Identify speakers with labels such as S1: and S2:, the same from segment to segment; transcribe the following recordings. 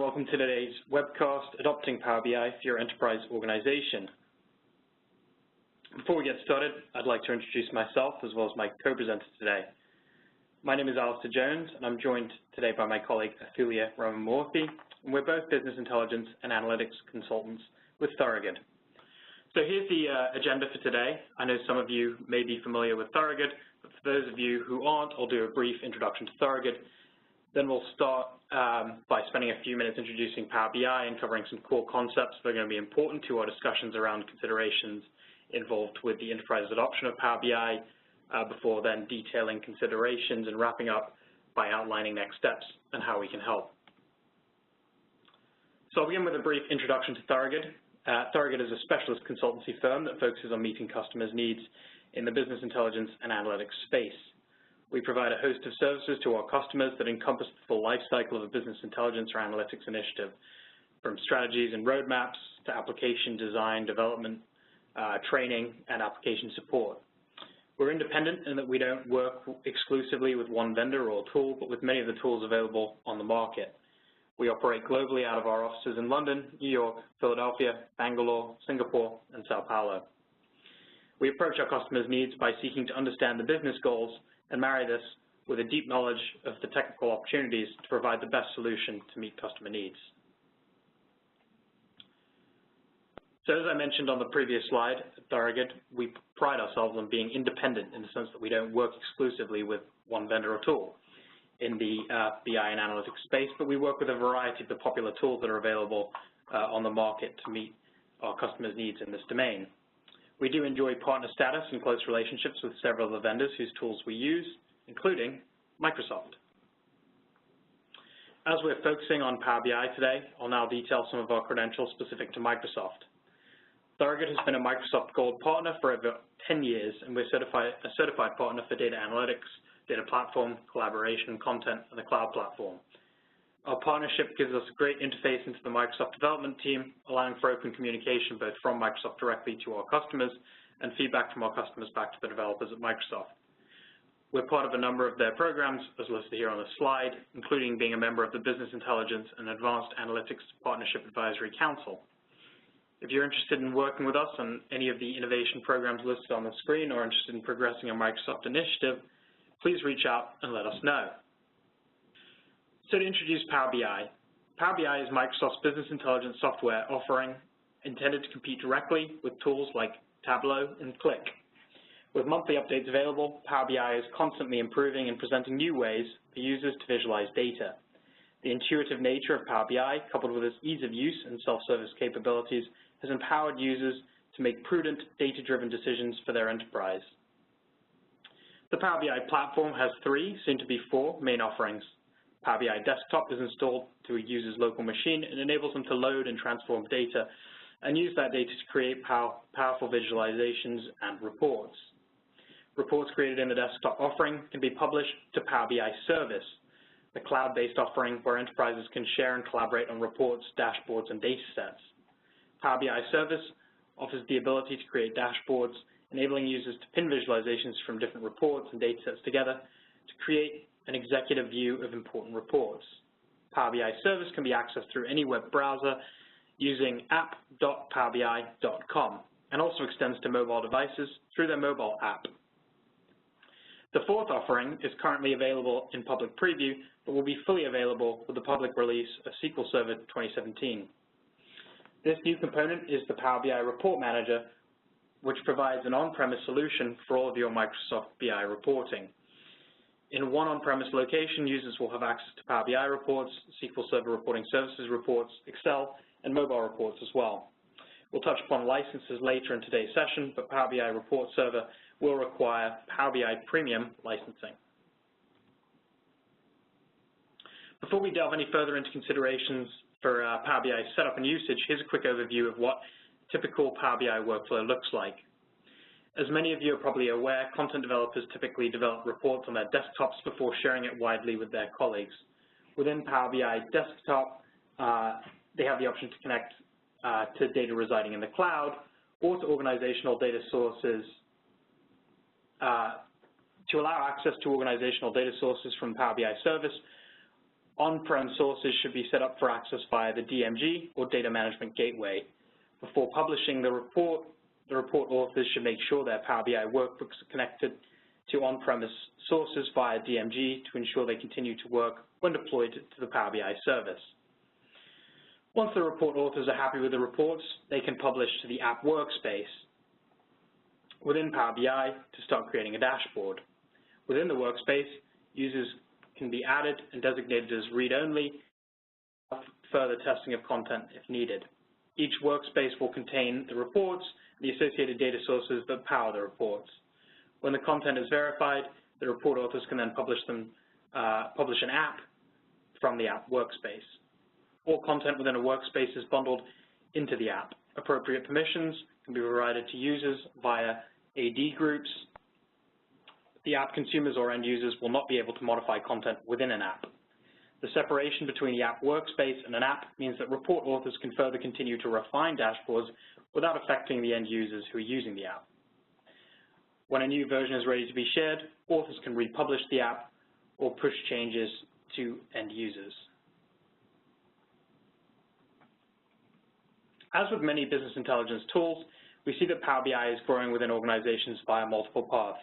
S1: welcome to today's webcast, Adopting Power BI for Your Enterprise Organization. Before we get started, I'd like to introduce myself as well as my co-presenter today. My name is Alaistair Jones, and I'm joined today by my colleague Athulya Ramamoorthy, and we're both business intelligence and analytics consultants with Thorogood. So here's the agenda for today. I know some of you may be familiar with Thorogood, but for those of you who aren't, I'll do a brief introduction to Thorogood. Then we'll start by spending a few minutes introducing Power BI and covering some core concepts that are going to be important to our discussions around considerations involved with the enterprise adoption of Power BI, before then detailing considerations and wrapping up by outlining next steps and how we can help. So I'll begin with a brief introduction to Thorogood. Thorogood is a specialist consultancy firm that focuses on meeting customers' needs in the business intelligence and analytics space. We provide a host of services to our customers that encompass the full life cycle of a business intelligence or analytics initiative, from strategies and roadmaps to application design, development, training, and application support. We're independent in that we don't work exclusively with one vendor or tool, but with many of the tools available on the market. We operate globally out of our offices in London, New York, Philadelphia, Bangalore, Singapore, and Sao Paulo. We approach our customers' needs by seeking to understand the business goals and marry this with a deep knowledge of the technical opportunities to provide the best solution to meet customer needs. So as I mentioned on the previous slide, at Thorogood, we pride ourselves on being independent in the sense that we don't work exclusively with one vendor or tool in the BI and analytics space, but we work with a variety of the popular tools that are available on the market to meet our customers' needs in this domain. We do enjoy partner status and close relationships with several of the vendors whose tools we use, including Microsoft. As we're focusing on Power BI today, I'll now detail some of our credentials specific to Microsoft. Thorogood has been a Microsoft Gold partner for over 10 years, and we're a certified partner for data analytics, data platform, collaboration, content, and the cloud platform. Our partnership gives us a great interface into the Microsoft development team, allowing for open communication both from Microsoft directly to our customers and feedback from our customers back to the developers at Microsoft. We're part of a number of their programs, as listed here on the slide, including being a member of the Business Intelligence and Advanced Analytics Partnership Advisory Council. If you're interested in working with us on any of the innovation programs listed on the screen or interested in progressing a Microsoft initiative, please reach out and let us know. So to introduce Power BI. Power BI is Microsoft's business intelligence software offering intended to compete directly with tools like Tableau and Qlik. With monthly updates available, Power BI is constantly improving and presenting new ways for users to visualize data. The intuitive nature of Power BI, coupled with its ease of use and self-service capabilities, has empowered users to make prudent, data-driven decisions for their enterprise. The Power BI platform has 3, soon to be 4, main offerings. Power BI Desktop is installed to a user's local machine and enables them to load and transform data and use that data to create powerful visualizations and reports. Reports created in the desktop offering can be published to Power BI Service, the cloud-based offering where enterprises can share and collaborate on reports, dashboards, and data sets. Power BI Service offers the ability to create dashboards, enabling users to pin visualizations from different reports and data sets together to create an executive view of important reports. Power BI Service can be accessed through any web browser using app.powerbi.com and also extends to mobile devices through their mobile app. The 4th offering is currently available in public preview, but will be fully available with the public release of SQL Server 2017. This new component is the Power BI Report Manager, which provides an on-premise solution for all of your Microsoft BI reporting. In one on-premise location, users will have access to Power BI reports, SQL Server Reporting Services reports, Excel, and mobile reports as well. We'll touch upon licenses later in today's session, but Power BI Report Server will require Power BI Premium licensing. Before we delve any further into considerations for Power BI setup and usage, here's a quick overview of what a typical Power BI workflow looks like. As many of you are probably aware, content developers typically develop reports on their desktops before sharing it widely with their colleagues. Within Power BI Desktop, they have the option to connect to data residing in the cloud or to organizational data sources, to allow access to organizational data sources from Power BI Service On-prem sources should be set up for access via the DMG or Data Management Gateway. Before publishing the report authors should make sure their Power BI workbooks are connected to on-premise sources via DMG to ensure they continue to work when deployed to the Power BI service. Once the report authors are happy with the reports, they can publish to the app workspace within Power BI to start creating a dashboard. Within the workspace, users can be added and designated as read-only, further testing of content if needed. Each workspace will contain the reports and the associated data sources that power the reports. When the content is verified, the report authors can then publish an app from the app workspace. All content within a workspace is bundled into the app. Appropriate permissions can be provided to users via AD groups. The app consumers or end users will not be able to modify content within an app. The separation between the app workspace and an app means that report authors can further continue to refine dashboards without affecting the end users who are using the app. When a new version is ready to be shared, authors can republish the app or push changes to end users. As with many business intelligence tools, we see that Power BI is growing within organizations via multiple paths.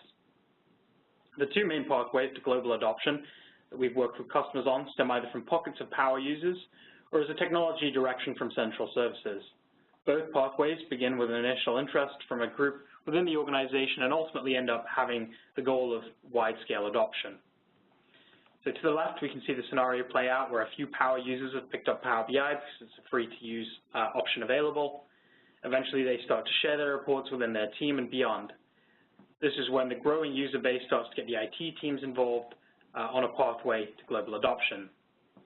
S1: The two main pathways to global adoption that we've worked with customers on stem either from pockets of Power users or as a technology direction from central services. Both pathways begin with an initial interest from a group within the organization and ultimately end up having the goal of wide-scale adoption. So to the left, we can see the scenario play out where a few Power users have picked up Power BI because it's a free-to-use option available. Eventually, they start to share their reports within their team and beyond. This is when the growing user base starts to get the IT teams involved on a pathway to global adoption.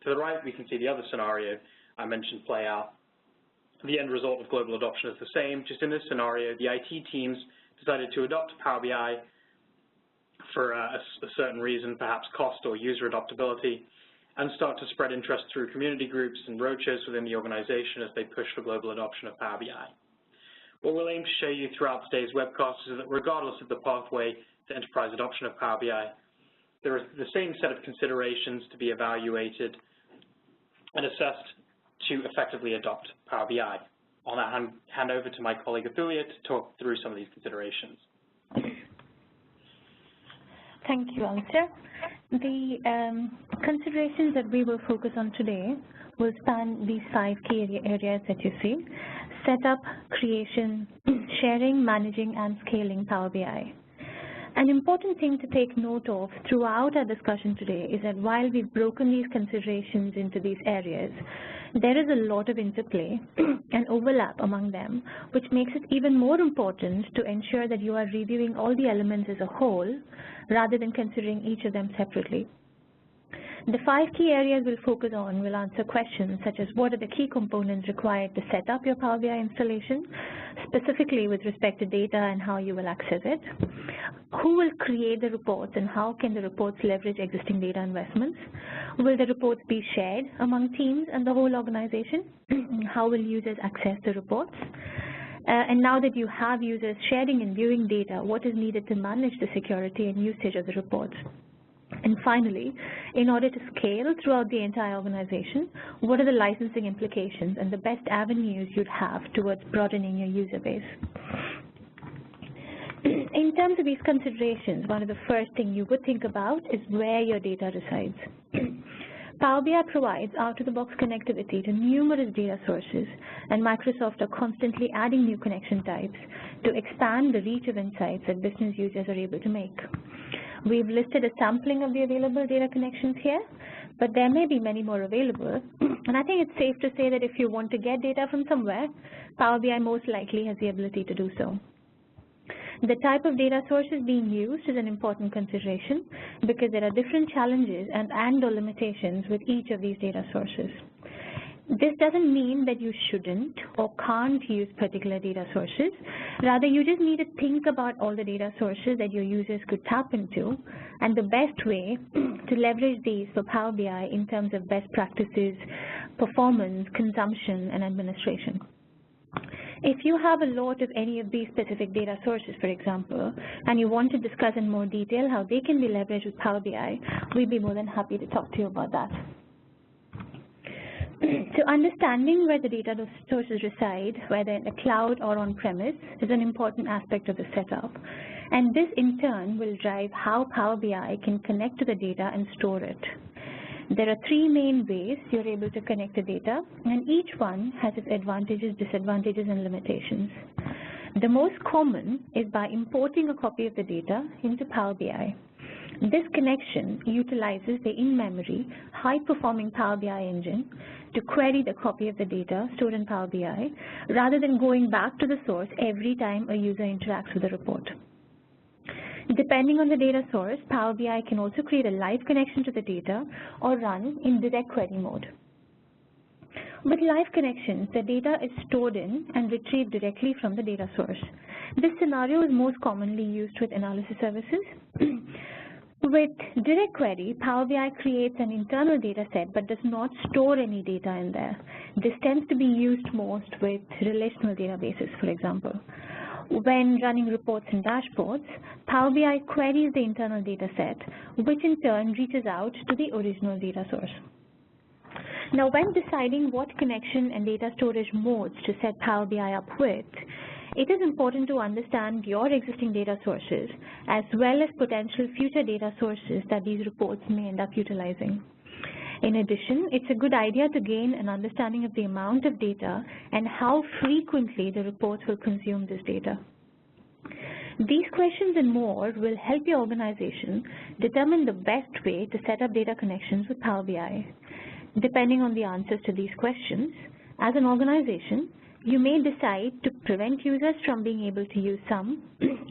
S1: To the right, we can see the other scenario I mentioned play out. The end result of global adoption is the same, just in this scenario, the IT teams decided to adopt Power BI for a certain reason, perhaps cost or user adoptability, and start to spread interest through community groups and roadshows within the organization as they push for global adoption of Power BI. What we'll aim to show you throughout today's webcast is that regardless of the pathway to enterprise adoption of Power BI, there is the same set of considerations to be evaluated and assessed to effectively adopt Power BI. I'll now hand over to my colleague Athulya to talk through some of these considerations.
S2: Thank you, Alaistair. The considerations that we will focus on today will span these 5 key areas that you see: setup, creation, sharing, managing, and scaling Power BI. An important thing to take note of throughout our discussion today is that while we've broken these considerations into these areas, there is a lot of interplay and overlap among them, which makes it even more important to ensure that you are reviewing all the elements as a whole rather than considering each of them separately. The 5 key areas we'll focus on will answer questions such as what are the key components required to set up your Power BI installation, specifically with respect to data and how you will access it, who will create the reports and how can the reports leverage existing data investments, will the reports be shared among teams and the whole organization, how will users access the reports, and now that you have users sharing and viewing data, what is needed to manage the security and usage of the reports. And finally, in order to scale throughout the entire organization, what are the licensing implications and the best avenues you'd have towards broadening your user base? In terms of these considerations, one of the first things you would think about is where your data resides. Power BI provides out-of-the-box connectivity to numerous data sources, and Microsoft are constantly adding new connection types to expand the reach of insights that business users are able to make. We've listed a sampling of the available data connections here, but there may be many more available. And I think it's safe to say that if you want to get data from somewhere, Power BI most likely has the ability to do so. The type of data sources being used is an important consideration because there are different challenges and/or limitations with each of these data sources. This doesn't mean that you shouldn't or can't use particular data sources. Rather, you just need to think about all the data sources that your users could tap into and the best way to leverage these for Power BI in terms of best practices, performance, consumption, and administration. If you have a lot of any of these specific data sources, for example, and you want to discuss in more detail how they can be leveraged with Power BI, we'd be more than happy to talk to you about that. So understanding where the data sources reside, whether in the cloud or on-premise, is an important aspect of the setup. And this, in turn, will drive how Power BI can connect to the data and store it. There are three main ways you're able to connect the data, and each one has its advantages, disadvantages, and limitations. The most common is by importing a copy of the data into Power BI. This connection utilizes the in-memory, high-performing Power BI engine to query the copy of the data stored in Power BI, rather than going back to the source every time a user interacts with the report. Depending on the data source, Power BI can also create a live connection to the data or run in direct query mode. With live connections, the data is stored in and retrieved directly from the data source. This scenario is most commonly used with analysis services. With direct query, Power BI creates an internal data set but does not store any data in there. This tends to be used most with relational databases, for example. When running reports and dashboards, Power BI queries the internal data set, which in turn reaches out to the original data source. Now, when deciding what connection and data storage modes to set Power BI up with, it is important to understand your existing data sources as well as potential future data sources that these reports may end up utilizing. In addition, it's a good idea to gain an understanding of the amount of data and how frequently the reports will consume this data. These questions and more will help your organization determine the best way to set up data connections with Power BI. Depending on the answers to these questions, as an organization, you may decide to prevent users from being able to use some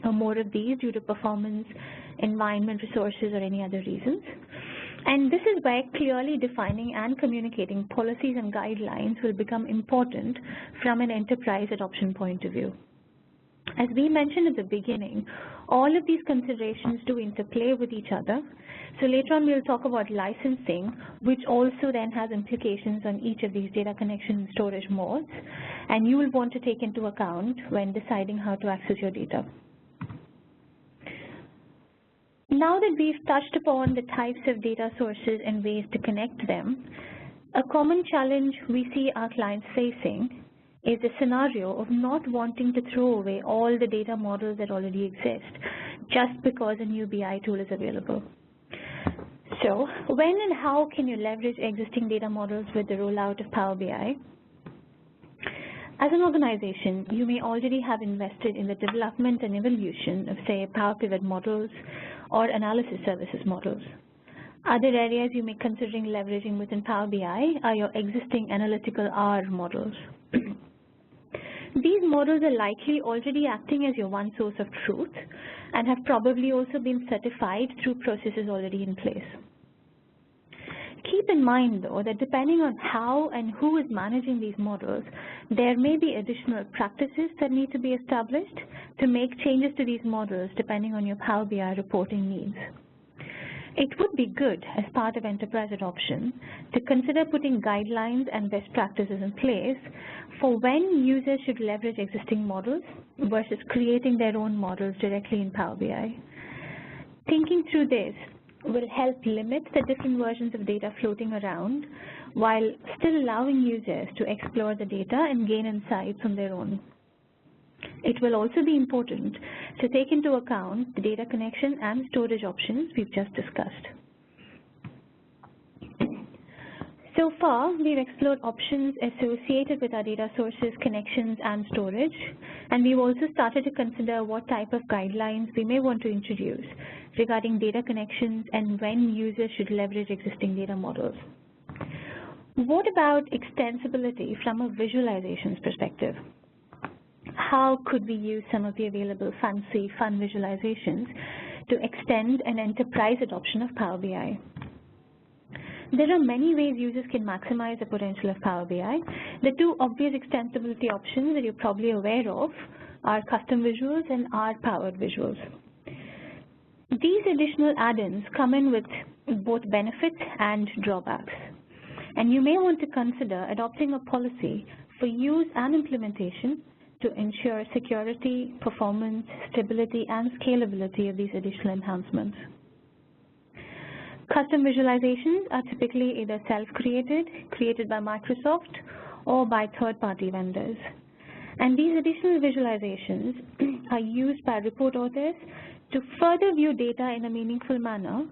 S2: or more of these due to performance, environment, resources, or any other reasons. And this is where clearly defining and communicating policies and guidelines will become important from an enterprise adoption point of view. As we mentioned at the beginning, all of these considerations do interplay with each other. So later on we'll talk about licensing, which also then has implications on each of these data connection and storage modes, and you will want to take into account when deciding how to access your data. Now that we've touched upon the types of data sources and ways to connect them, a common challenge we see our clients facing is the scenario of not wanting to throw away all the data models that already exist just because a new BI tool is available. So when and how can you leverage existing data models with the rollout of Power BI? As an organization, you may already have invested in the development and evolution of, say, Power Pivot models or analysis services models. Other areas you may be considering leveraging within Power BI are your existing analytical R models. These models are likely already acting as your one source of truth and have probably also been certified through processes already in place. Keep in mind, though, that depending on how and who is managing these models, there may be additional practices that need to be established to make changes to these models depending on your Power BI reporting needs. It would be good, as part of enterprise adoption, to consider putting guidelines and best practices in place for when users should leverage existing models versus creating their own models directly in Power BI. Thinking through this will help limit the different versions of data floating around while still allowing users to explore the data and gain insights on their own. It will also be important to take into account the data connection and storage options we've just discussed. So far, we've explored options associated with our data sources, connections, and storage, and we've also started to consider what type of guidelines we may want to introduce regarding data connections and when users should leverage existing data models. What about extensibility from a visualizations perspective? How could we use some of the available fancy, fun visualizations to extend an enterprise adoption of Power BI? There are many ways users can maximize the potential of Power BI. The two obvious extensibility options that you're probably aware of are custom visuals and R-powered visuals. These additional add-ins come in with both benefits and drawbacks, and you may want to consider adopting a policy for use and implementation to ensure security, performance, stability, and scalability of these additional enhancements. Custom visualizations are typically either self-created, created by Microsoft, or by third-party vendors. And these additional visualizations are used by report authors to further view data in a meaningful manner,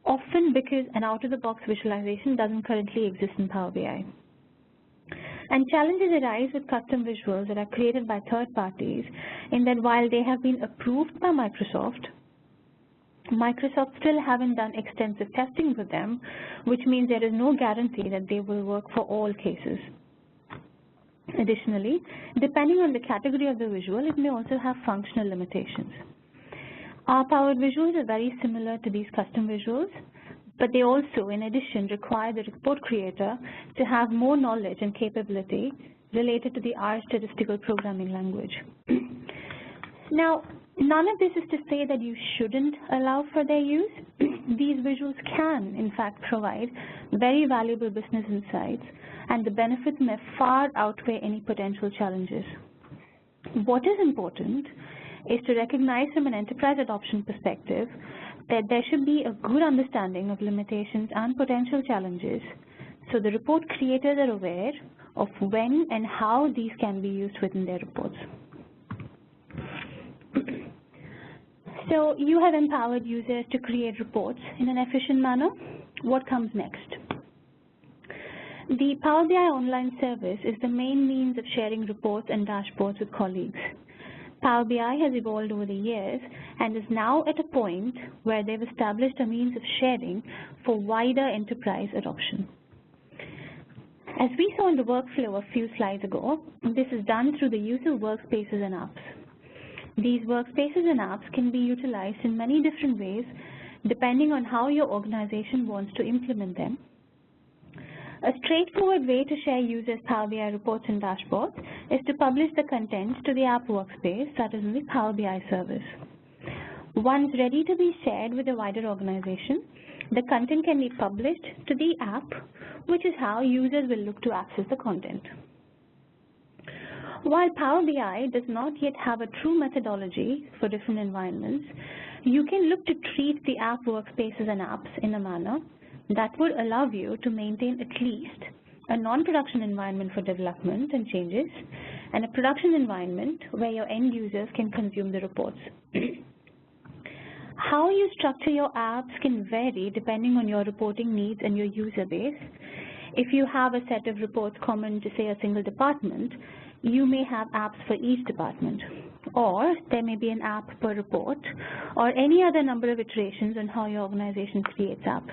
S2: often because an out-of-the-box visualization doesn't currently exist in Power BI. And challenges arise with custom visuals that are created by third parties in that while they have been approved by Microsoft still haven't done extensive testing with them, which means there is no guarantee that they will work for all cases. Additionally, depending on the category of the visual, it may also have functional limitations. R-powered visuals are very similar to these custom visuals, but they also, in addition, require the report creator to have more knowledge and capability related to the R statistical programming language. Now, none of this is to say that you shouldn't allow for their use. These visuals can, in fact, provide very valuable business insights, and the benefits may far outweigh any potential challenges. What is important is to recognize from an enterprise adoption perspective that there should be a good understanding of limitations and potential challenges, so the report creators are aware of when and how these can be used within their reports. So you have empowered users to create reports in an efficient manner. What comes next? The Power BI online service is the main means of sharing reports and dashboards with colleagues. Power BI has evolved over the years and is now at a point where they've established a means of sharing for wider enterprise adoption. As we saw in the workflow a few slides ago, this is done through the use of workspaces and apps. These workspaces and apps can be utilized in many different ways depending on how your organization wants to implement them. A straightforward way to share users' Power BI reports and dashboards is to publish the content to the app workspace that is in the Power BI service. Once ready to be shared with a wider organization, the content can be published to the app, which is how users will look to access the content. While Power BI does not yet have a true methodology for different environments, you can look to treat the app workspaces and apps in a manner that would allow you to maintain at least a non-production environment for development and changes, and a production environment where your end users can consume the reports. How you structure your apps can vary depending on your reporting needs and your user base. If you have a set of reports common to, say, a single department, you may have apps for each department, or there may be an app per report, or any other number of iterations on how your organization creates apps.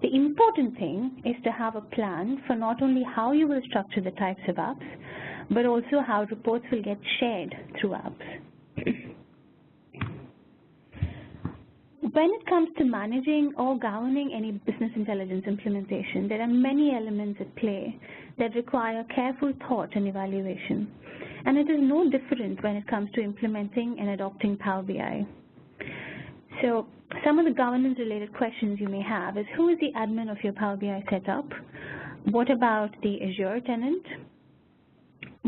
S2: The important thing is to have a plan for not only how you will structure the types of apps, but also how reports will get shared through apps. When it comes to managing or governing any business intelligence implementation, there are many elements at play that require careful thought and evaluation. And it is no different when it comes to implementing and adopting Power BI. So some of the governance-related questions you may have is, who is the admin of your Power BI setup? What about the Azure tenant?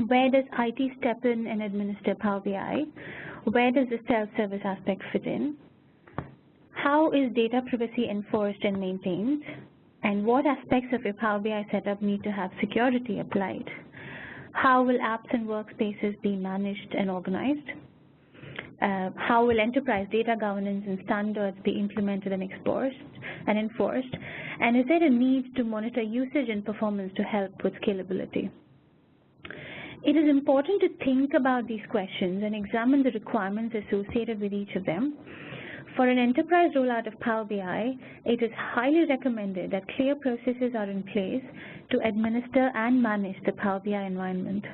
S2: Where does IT step in and administer Power BI? Where does the self-service aspect fit in? How is data privacy enforced and maintained? And what aspects of your Power BI setup need to have security applied? How will apps and workspaces be managed and organized? How will enterprise data governance and standards be implemented and enforced? And is there a need to monitor usage and performance to help with scalability? It is important to think about these questions and examine the requirements associated with each of them. For an enterprise rollout of Power BI, it is highly recommended that clear processes are in place to administer and manage the Power BI environment.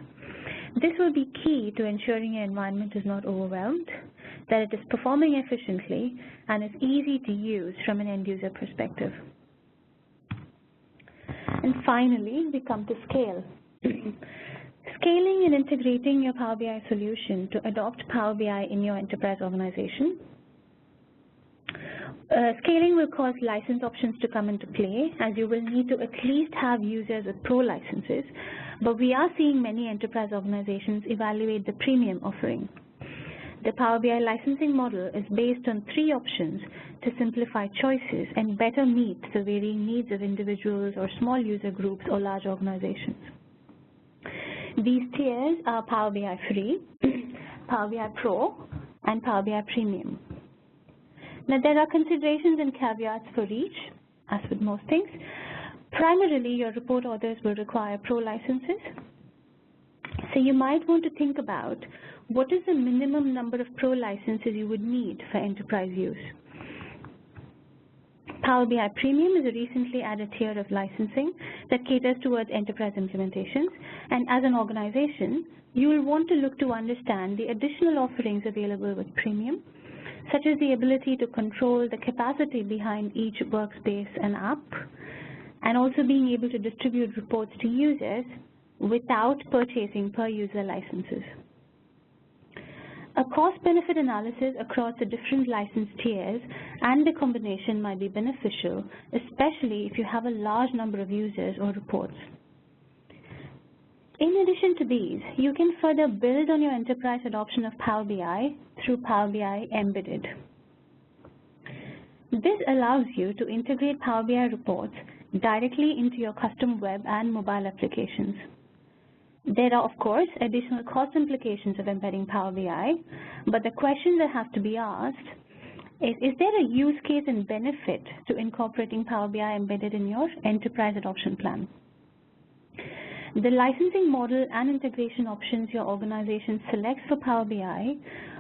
S2: This will be key to ensuring your environment is not overwhelmed, that it is performing efficiently, and is easy to use from an end-user perspective. And finally, we come to scale. Scaling and integrating your Power BI solution to adopt Power BI in your enterprise organization. Scaling will cause license options to come into play, as you will need to at least have users with pro licenses, but we are seeing many enterprise organizations evaluate the premium offering. The Power BI licensing model is based on 3 options to simplify choices and better meet the varying needs of individuals or small user groups or large organizations. These tiers are Power BI Free, Power BI Pro, and Power BI Premium. Now, there are considerations and caveats for each, as with most things. Primarily, your report authors will require Pro licenses. So you might want to think about what is the minimum number of Pro licenses you would need for enterprise use. Power BI Premium is a recently added tier of licensing that caters towards enterprise implementations, and as an organization, you will want to look to understand the additional offerings available with Premium, such as the ability to control the capacity behind each workspace and app, and also being able to distribute reports to users without purchasing per-user licenses. A cost-benefit analysis across the different license tiers and the combination might be beneficial, especially if you have a large number of users or reports. In addition to these, you can further build on your enterprise adoption of Power BI through Power BI Embedded. This allows you to integrate Power BI reports directly into your custom web and mobile applications. There are, of course, additional cost implications of embedding Power BI, but the question that has to be asked is there a use case and benefit to incorporating Power BI embedded in your enterprise adoption plan? The licensing model and integration options your organization selects for Power BI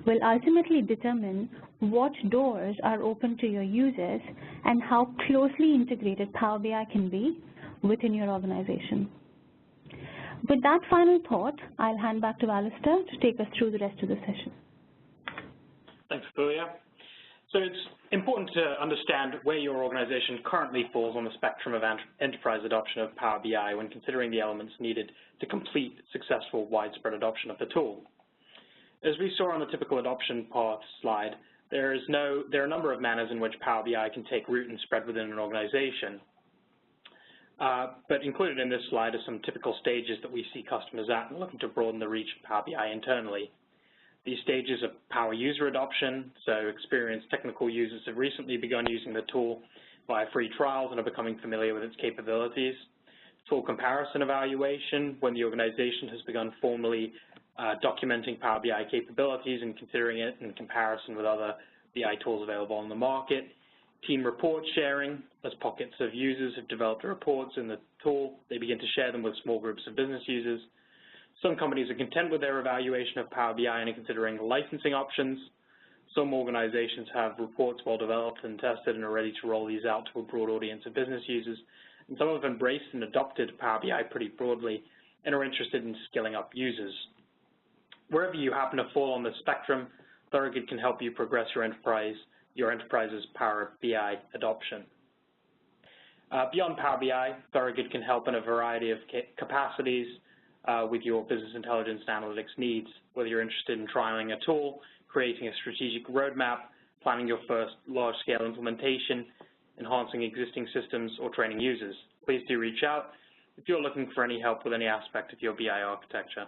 S2: will ultimately determine what doors are open to your users and how closely integrated Power BI can be within your organization. With that final thought, I'll hand back to Alaistair to take us through the rest of the session.
S1: Thanks, Athulya. So it's important to understand where your organization currently falls on the spectrum of enterprise adoption of Power BI when considering the elements needed to complete successful widespread adoption of the tool. As we saw on the typical adoption path slide, there are a number of manners in which Power BI can take root and spread within an organization. But included in this slide are some typical stages that we see customers at and looking to broaden the reach of Power BI internally. These stages are Power user adoption, so experienced technical users have recently begun using the tool via free trials and are becoming familiar with its capabilities. Tool comparison evaluation, when the organization has begun formally documenting Power BI capabilities and considering it in comparison with other BI tools available on the market. Team report sharing, as pockets of users have developed reports in the tool, they begin to share them with small groups of business users. Some companies are content with their evaluation of Power BI and are considering licensing options. Some organizations have reports well developed and tested and are ready to roll these out to a broad audience of business users. And some have embraced and adopted Power BI pretty broadly and are interested in skilling up users. Wherever you happen to fall on the spectrum, Thorogood can help you progress your enterprise's Power BI adoption. Beyond Power BI, Thorogood can help in a variety of capacities with your business intelligence and analytics needs, whether you're interested in trialing a tool, creating a strategic roadmap, planning your first large-scale implementation, enhancing existing systems, or training users. Please do reach out if you're looking for any help with any aspect of your BI architecture.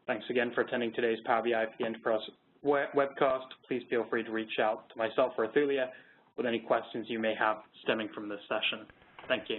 S1: Thanks again for attending today's Power BI for the Enterprise webcast. Please feel free to reach out to myself or Athulya with any questions you may have stemming from this session. Thank you.